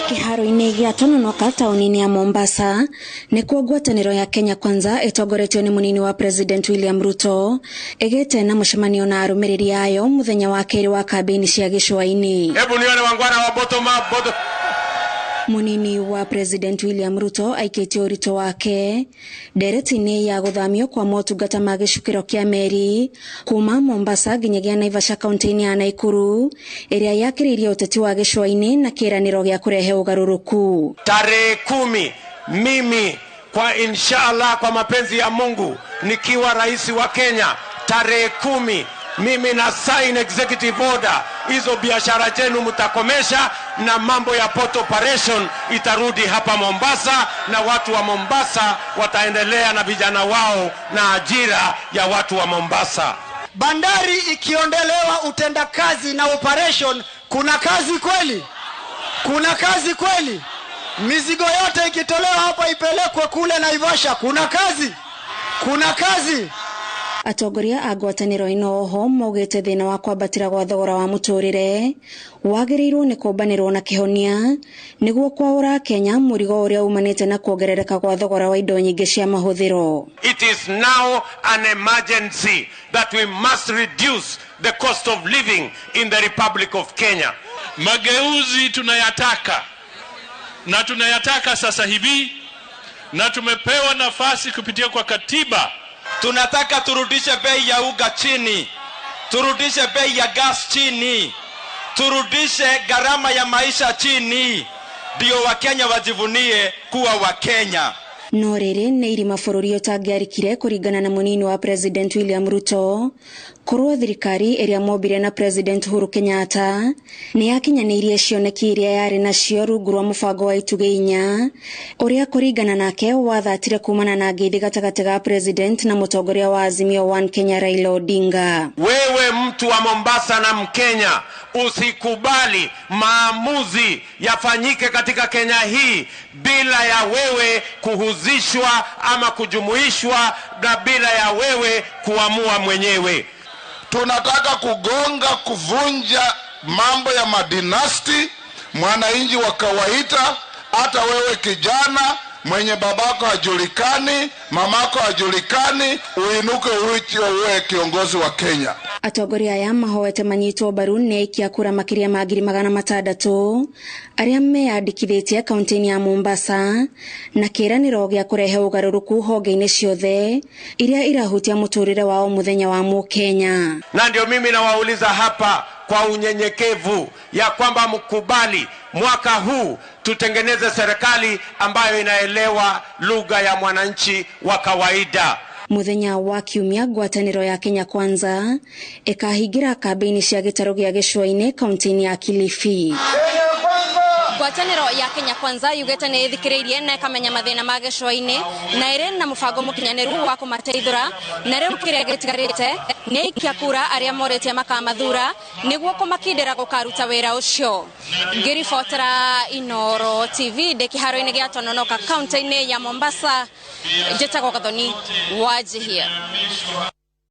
Kiharo-ini gia Tononoka tauni-ini ya Mombasa nikuo ngwataniro ya Kenya Kwanza itongoretio ni munini wa President William Ruto igite na mucemanio na arumiriri ayo muthenya wa keri wa kambeni cia gicua-ini. Hebu nione wangwana wa bottom up. Munini wa President William Ruto aikitio urito wake ndereti-ini ya guthamio kwa motungata ma gicukiro kia meri kuma Mombasa nginyagia Naivasha kaunti-ini ya Nakuru iria yakiririe uteti wa gicua-ini na kiraniro gia kurehe ugaruruku. Tarehe 10 mimi kwa inshallah kwa mapenzi ya Mungu nikiwa rais wa Kenya, tarehe 10 mimi na sign executive order, hizo biashara zenu mtakomesha na mambo ya port operation itarudi hapa Mombasa, na watu wa Mombasa wataendelea na vijana wao na ajira ya watu wa Mombasa. Bandari ikiondolewa utendakazi na operation, kuna kazi kweli? Kuna kazi kweli? Mizigo yote ikitolewa hapa ipelekwe kule Naivasha, kuna kazi? Kuna kazi? Atongoria a ngwataniro ino ho maugite thina wa kwambatira gwa thogora wa muturire wagiriirwo ni kumbanirwo na kihonia niguo kwaura Kenya murigo uria umanite na kuongerereka gwa thogora wa indo nyingi cia mahuthiro. It is now an emergency that we must reduce the cost of living in the Republic of Kenya. Mageuzi tunayataka sasa hivi, na tumepewa nafasi kupitia kwa katiba. Tunataka turudishe bei ya unga chini, turudishe bei ya gas chini, turudishe gharama ya maisha chini, ndio Wakenya wajivunie kuwa Wakenya. No riri ni irima bururi utangiarikire kuringana na munini wa President William Ruto kurwa thirikari iria mobire na President Uhuru Kenyatta ni yakinyanirie cioneki iria yari nacio rungu rwa mubango wa ituge inya uria kuringana nake wathatire kumana na ngeithi gatagati ga President na mutongoria wa Azimio One Kenya Raila Odinga. Wewe mtu wa Mombasa na Mkenya, usikubali maamuzi yafanyike katika Kenya hii bila ya wewe kuhuzishwa ama kujumuishwa na bila ya wewe kuamua mwenyewe. Tunataka kuvunja mambo ya madinasti. Mwananchi wa kawaida, hata wewe kijana mwenye babako hajulikani, mamako hajulikani, uinuke uwe kiongozi wa Kenya. Atongoria aya mahoete manyitwo mbaru ni aikia kura makiria ma 600 aria meyandikithitie kaunti-ini ya Mombasa na kiraniro gia kurehe ugaruruku honge-ini ciothe iria irahutia muturire wao muthenya wa Mukenya. Na ndio mimi nawauliza hapa kwa unyenyekevu ya kwamba mkubali mwaka huu tutengeneze serikali ambayo inaelewa lugha ya mwananchi wa kawaida. Muthenya wa Kiumia ngwataniro ya Kenya Kwanza ikahingira kambeni cia gitaro gia gicua-ini kaunti-ini ya Kilifi. Ngwataniro ya Kenya Kwanza yugete ni ithikiririe na ikamenya mathina ma gicua-ini na iri na mubango mukinyaniru wa kumateithura, na riu kiria gitigarite ni ikia kura aria moretie makamathura niguo kumakindira gukaruta wira ucio. Ngiribotera Inooro TV ndikiharo-ini gia Tononoka kaunti-ini ya Mombasa, njitagwo Gathoni Wajihia.